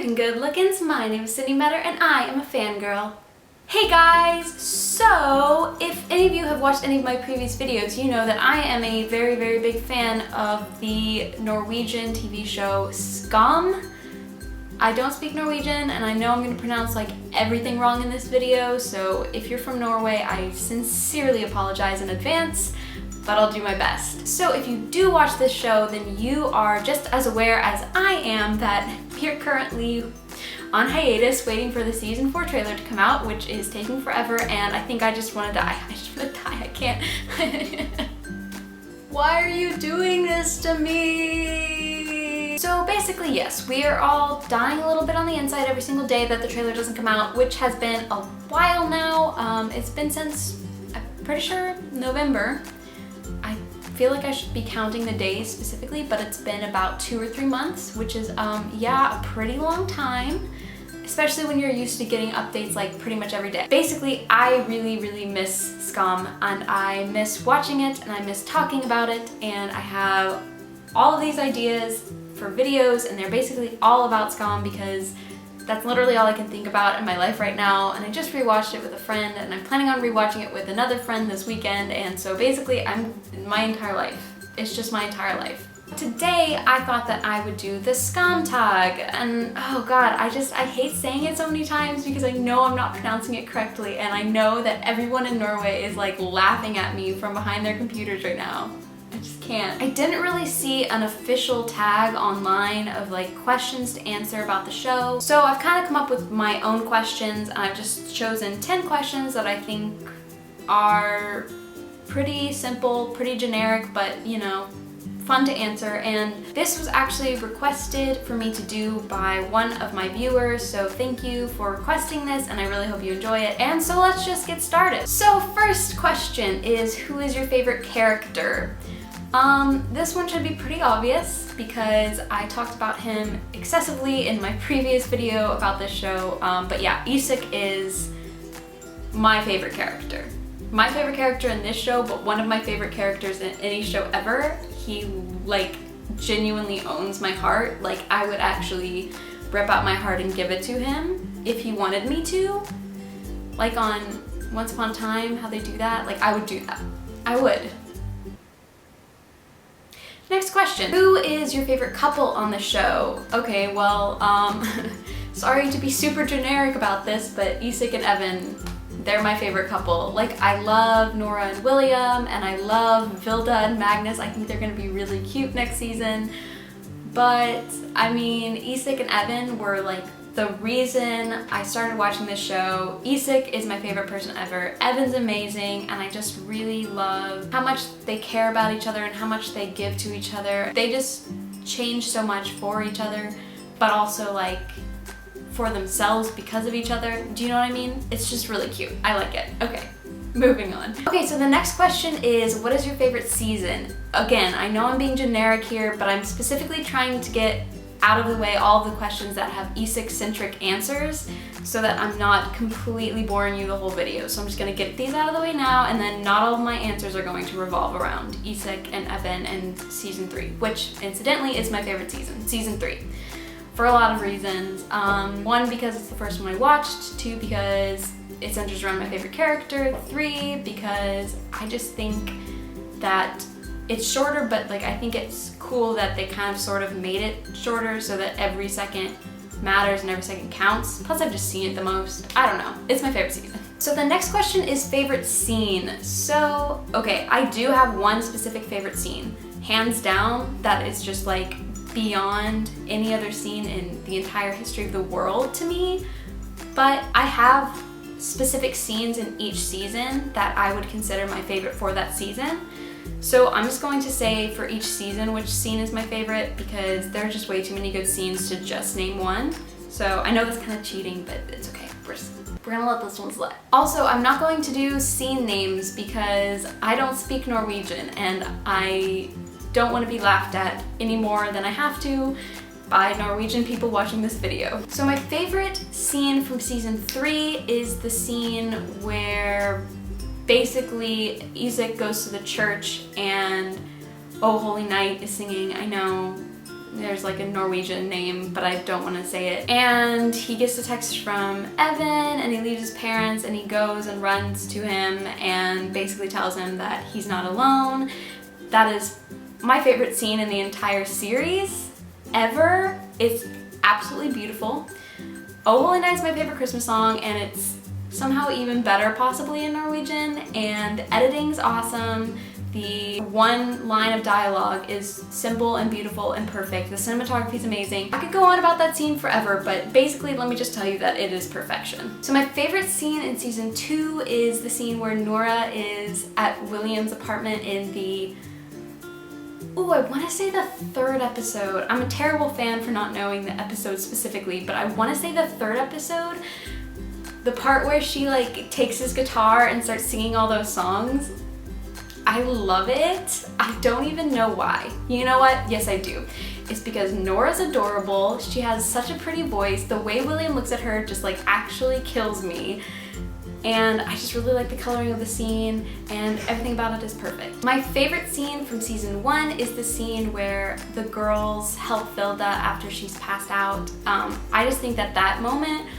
freaking good lookins. My name is Sydney Metter and I am a fangirl. Hey guys! So, if any of you have watched any of my previous videos, you know that I am a very, very big fan of the Norwegian TV show Skam. I don't speak Norwegian and I know I'm going to pronounce like everything wrong in this video, so if you're from Norway, I sincerely apologize in advance, but I'll do my best. So if you do watch this show, then you are just as aware as I am that we're currently on hiatus waiting for the season 4 trailer to come out, which is taking forever, and I think I just want to die. I just want to die. I can't. Why are you doing this to me? So basically, yes, we are all dying a little bit on the inside every single day that the trailer doesn't come out, which has been a while now. It's been since, I'm pretty sure, November. I feel like I should be counting the days specifically, but it's been about 2 or 3 months, which is, yeah, a pretty long time, especially when you're used to getting updates like pretty much every day. Basically, I really, really miss Skam, and I miss watching it, and I miss talking about it, and I have all of these ideas for videos, and they're basically all about Skam because that's literally all I can think about in my life right now, and I just rewatched it with a friend, and I'm planning on rewatching it with another friend this weekend, and so basically my entire life. It's just my entire life. Today, I thought that I would do the Skam Tag, and oh god, I hate saying it so many times because I know I'm not pronouncing it correctly, and I know that everyone in Norway is like laughing at me from behind their computers right now. I just can't. I didn't really see an official tag online of like questions to answer about the show, so I've kind of come up with my own questions, and I've just chosen 10 questions that I think are pretty simple, pretty generic, but you know, fun to answer. And this was actually requested for me to do by one of my viewers, so thank you for requesting this, and I really hope you enjoy it. And so let's just get started. So first question is, who is your favorite character? This one should be pretty obvious because I talked about him excessively in my previous video about this show, but yeah, Isak is my favorite character. My favorite character in this show, but one of my favorite characters in any show ever. He like genuinely owns my heart. Like I would actually rip out my heart and give it to him if he wanted me to. Like on Once Upon a Time, how they do that. Like I would do that. I would. Next question. Who is your favorite couple on the show? Okay, well, sorry to be super generic about this, but Isak and Evan, they're my favorite couple. Like, I love Nora and William, and I love Vilda and Magnus. I think they're gonna be really cute next season. But, I mean, Isak and Evan were like the reason I started watching this show. Isak is my favorite person ever. Evan's amazing, and I just really love how much they care about each other and how much they give to each other. They just change so much for each other, but also like for themselves because of each other. Do you know what I mean? It's just really cute. I like it. Okay, moving on. Okay, so the next question is, what is your favorite season? Again, I know I'm being generic here, but I'm specifically trying to get out of the way all of the questions that have Isak-centric answers so that I'm not completely boring you the whole video. So I'm just gonna get these out of the way now, and then not all of my answers are going to revolve around Isak and Evan and season 3, which incidentally is my favorite season, season 3. For a lot of reasons. 1, because it's the first one I watched. 2, because it centers around my favorite character. 3, because I just think that it's shorter, but like I think it's cool that they kind of sort of made it shorter so that every second matters and every second counts. Plus I've just seen it the most. I don't know. It's my favorite season. So the next question is favorite scene. So, okay, I do have one specific favorite scene. Hands down, that is just like beyond any other scene in the entire history of the world to me. But I have specific scenes in each season that I would consider my favorite for that season. So I'm just going to say for each season which scene is my favorite because there are just way too many good scenes to just name one. So I know that's kind of cheating, but it's okay. We're gonna let this one slide. Also, I'm not going to do scene names because I don't speak Norwegian and I don't want to be laughed at any more than I have to by Norwegian people watching this video. So my favorite scene from season 3 is the scene where basically Isak goes to the church and Oh Holy Night is singing. I know There's like a Norwegian name, but I don't want to say it. And he gets a text from Evan, and he leaves his parents, and he goes and runs to him and basically tells him that he's not alone. That is my favorite scene in the entire series ever. It's absolutely beautiful. Oh Holy Night is my favorite Christmas song, and it's somehow even better possibly in Norwegian, and editing's awesome. The one line of dialogue is simple and beautiful and perfect. The cinematography is amazing. I could go on about that scene forever, but basically let me just tell you that it is perfection. So my favorite scene in season 2 is the scene where Nora is at William's apartment in the, I want to say the 3rd episode. I'm a terrible fan for not knowing the episode specifically, but I want to say the 3rd episode. The part where she like takes his guitar and starts singing all those songs. I love it. I don't even know why. You know what? Yes, I do. It's because Nora's adorable. She has such a pretty voice. The way William looks at her just like actually kills me. And I just really like the coloring of the scene, and everything about it is perfect. My favorite scene from season 1 is the scene where the girls help Vilda after she's passed out. I just think that that moment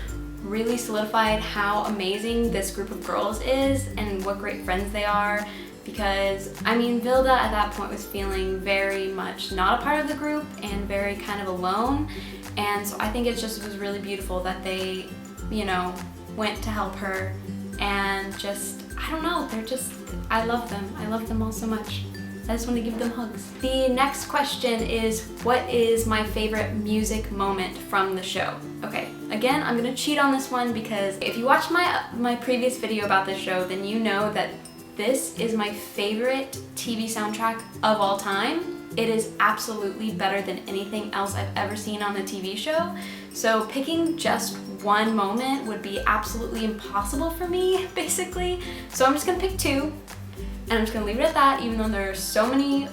really solidified how amazing this group of girls is and what great friends they are. Because, I mean, Vilda at that point was feeling very much not a part of the group and very kind of alone. And so I think it just was really beautiful that they, you know, went to help her, and just, I don't know, they're just, I love them. I love them all so much. I just want to give them hugs. The next question is, what is my favorite music moment from the show? Okay, again, I'm gonna cheat on this one because if you watched my previous video about this show, then you know that this is my favorite TV soundtrack of all time. It is absolutely better than anything else I've ever seen on a TV show. So picking just one moment would be absolutely impossible for me, basically. So I'm just gonna pick 2, and I'm just gonna leave it at that, even though there are so many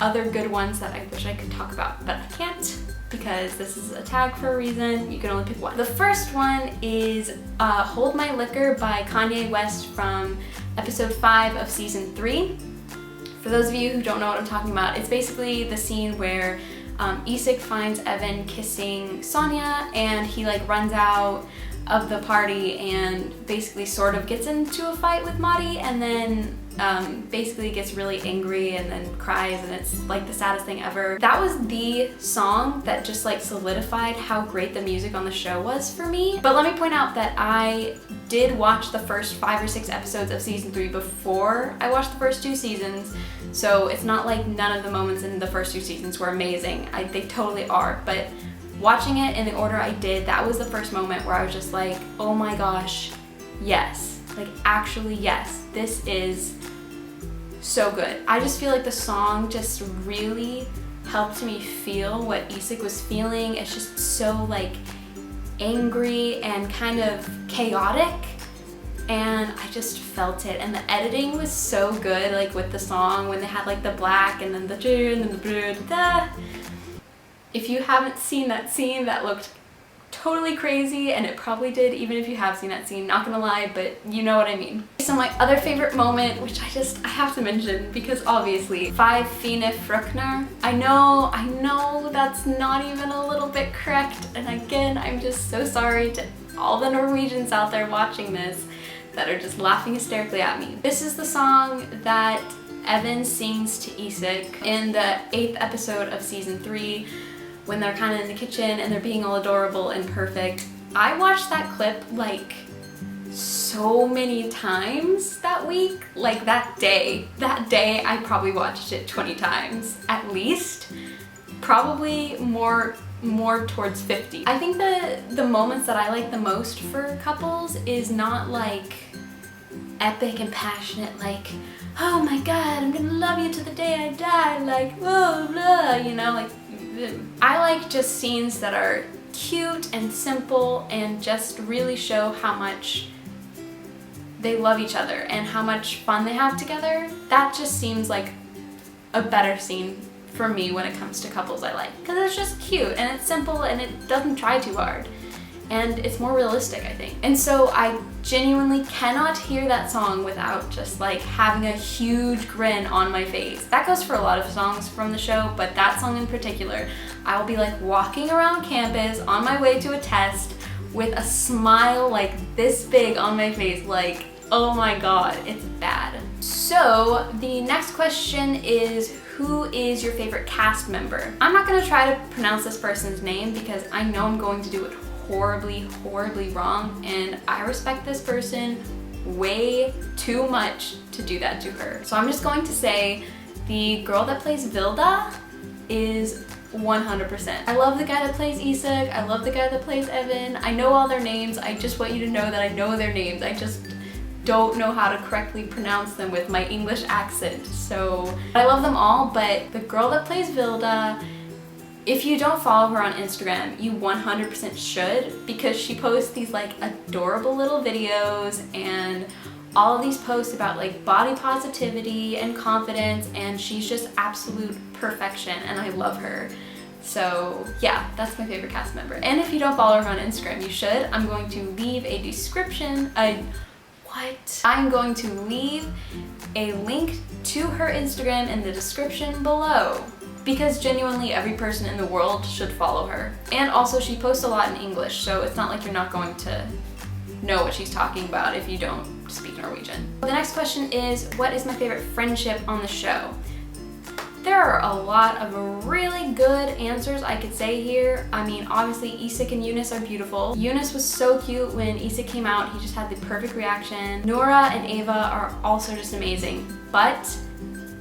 other good ones that I wish I could talk about, but I can't because this is a tag for a reason. You can only pick one. The first one is Hold My Liquor by Kanye West from episode 5 of season 3. For those of you who don't know what I'm talking about, it's basically the scene where Isak finds Evan kissing Sonia, and he like runs out of the party and basically sort of gets into a fight with Madi, and then basically gets really angry and then cries, and it's like the saddest thing ever. That was the song that just like solidified how great the music on the show was for me. But let me point out that I did watch the first 5 or 6 episodes of season 3 before I watched the first 2 seasons, so it's not like none of the moments in the first 2 seasons were amazing. They totally are, but watching it in the order I did, that was the first moment where I was just like, oh my gosh, yes. Like, actually, yes. This is so good. I just feel like the song just really helped me feel what Isak was feeling. It's just so like angry and kind of chaotic, and I just felt it. And the editing was so good, like with the song when they had like the black and then the and then the blue. If you haven't seen that scene, that looked totally crazy, and it probably did even if you have seen that scene, not gonna lie, but you know what I mean. So my other favorite moment, which I have to mention because obviously, Five Fine Frukner. I know that's not even a little bit correct, and again, I'm just so sorry to all the Norwegians out there watching this that are just laughing hysterically at me. This is the song that Evan sings to Isak in the 8th episode of season 3 when they're kind of in the kitchen and they're being all adorable and perfect. I watched that clip like so many times that week, like that day I probably watched it 20 times at least, probably more towards 50. I think the moments that I like the most for couples is not like epic and passionate, like, oh my god, I'm gonna love you to the day I die, like, oh, blah, you know, like, I like just scenes that are cute and simple and just really show how much they love each other and how much fun they have together. That just seems like a better scene for me when it comes to couples I like, because it's just cute and it's simple and it doesn't try too hard. And it's more realistic, I think. And so I genuinely cannot hear that song without just like having a huge grin on my face. That goes for a lot of songs from the show, but that song in particular, I will be like walking around campus on my way to a test with a smile like this big on my face, like, oh my god, it's bad. So the next question is, who is your favorite cast member? I'm not gonna try to pronounce this person's name because I know I'm going to do it horribly, horribly wrong, and I respect this person way too much to do that to her. So I'm just going to say the girl that plays Vilda is 100%. I love the guy that plays Isak, I love the guy that plays Evan. I know all their names, I just want you to know that I know their names. I just don't know how to correctly pronounce them with my English accent. So I love them all, but the girl that plays Vilda, if you don't follow her on Instagram, you 100% should, because she posts these like adorable little videos and all of these posts about like body positivity and confidence, and she's just absolute perfection and I love her. So yeah, that's my favorite cast member. And if you don't follow her on Instagram, you should. I'm going to leave a description, I'm going to leave a link to her Instagram in the description below, because genuinely every person in the world should follow her. And also she posts a lot in English, so it's not like you're not going to know what she's talking about if you don't speak Norwegian. The next question is, what is my favorite friendship on the show? There are a lot of really good answers I could say here. I mean, obviously Isak and Eunice are beautiful. Eunice was so cute when Isak came out. He just had the perfect reaction. Nora and Ava are also just amazing. But,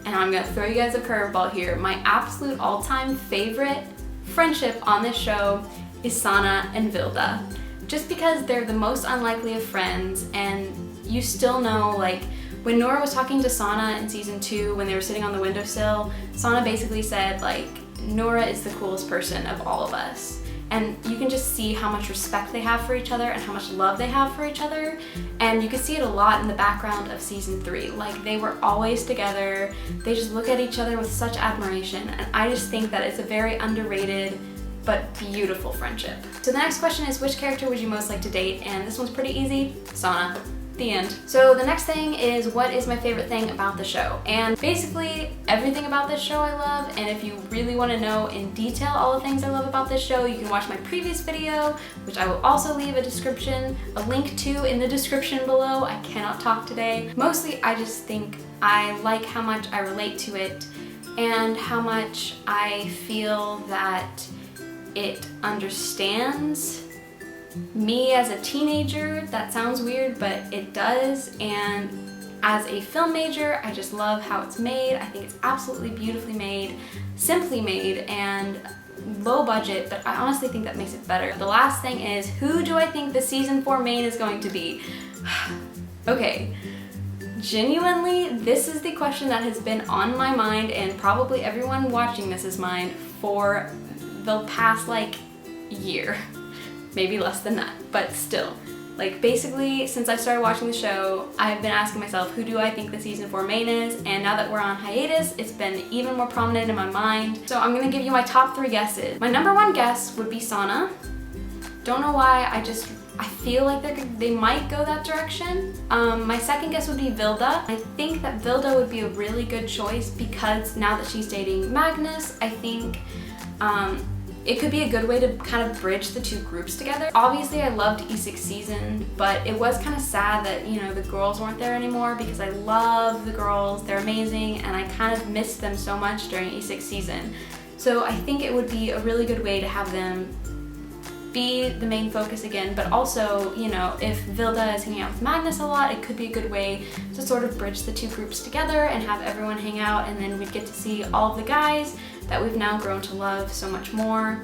and I'm gonna throw you guys a curveball here, my absolute all-time favorite friendship on this show is Sana and Vilda. Just because they're the most unlikely of friends, and you still know, like, when Nora was talking to Sana in season 2 when they were sitting on the windowsill, Sana basically said, like, Nora is the coolest person of all of us. And you can just see how much respect they have for each other and how much love they have for each other. And you can see it a lot in the background of season 3. Like, they were always together. They just look at each other with such admiration. And I just think that it's a very underrated but beautiful friendship. So the next question is, which character would you most like to date? And this one's pretty easy, Sana. The end. So the next thing is, what is my favorite thing about the show? And basically everything about this show I love, and if you really want to know in detail all the things I love about this show, you can watch my previous video, which I will also leave a link to in the description below. I cannot talk today. Mostly I just think I like how much I relate to it and how much I feel that it understands me as a teenager. That sounds weird, but it does. And as a film major, I just love how it's made. I think it's absolutely beautifully made, simply made, and low budget, but I honestly think that makes it better. The last thing is, who do I think the season 4 main is going to be? Okay, genuinely, this is the question that has been on my mind, and probably everyone watching this is mine, for the past like year. Maybe less than that, but still. Like, basically, since I started watching the show, I've been asking myself, who do I think the season 4 main is? And now that we're on hiatus, it's been even more prominent in my mind. So I'm gonna give you my top 3 guesses. My number 1 guess would be Sana. Don't know why, I feel like they might go that direction. My second guess would be Vilda. I think that Vilda would be a really good choice because now that she's dating Magnus, I think it could be a good way to kind of bridge the 2 groups together. Obviously, I loved Isak's season, but it was kind of sad that, you know, the girls weren't there anymore, because I love the girls, they're amazing, and I kind of missed them so much during Isak's season. So I think it would be a really good way to have them be the main focus again, but also, you know, if Vilda is hanging out with Magnus a lot, it could be a good way to sort of bridge the 2 groups together and have everyone hang out, and then we'd get to see all of the guys that we've now grown to love so much more.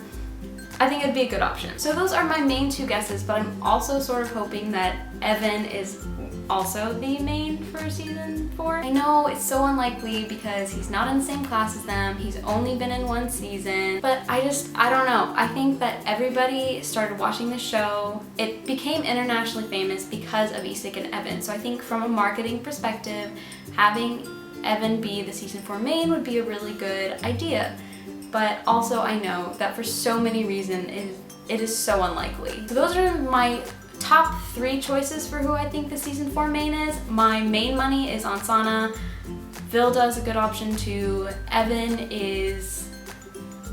I think it'd be a good option. So those are my main 2 guesses, but I'm also sort of hoping that Evan is also the main for season 4. I know it's so unlikely because he's not in the same class as them, he's only been in 1 season, but I don't know. I think that everybody started watching the show. It became internationally famous because of Isak and Evan, so I think from a marketing perspective, having Evan be the season 4 main would be a really good idea. But also I know that for so many reasons it is so unlikely. So those are my top 3 choices for who I think the season 4 main is. My main money is on Sana. Vilda is a good option too. Evan is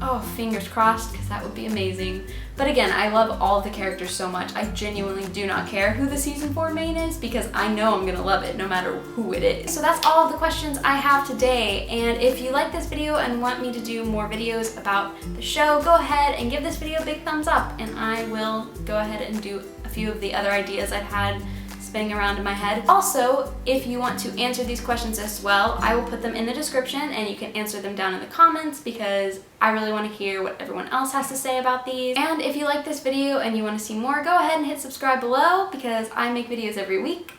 Oh, fingers crossed, because that would be amazing. But again, I love all of the characters so much. I genuinely do not care who the season 4 main is because I know I'm gonna love it no matter who it is. So that's all of the questions I have today. And if you like this video and want me to do more videos about the show, go ahead and give this video a big thumbs up, and I will go ahead and do a few of the other ideas I've had spinning around in my head. Also, if you want to answer these questions as well, I will put them in the description and you can answer them down in the comments because I really want to hear what everyone else has to say about these. And if you like this video and you want to see more, go ahead and hit subscribe below because I make videos every week.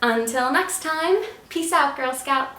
Until next time, peace out, Girl Scouts!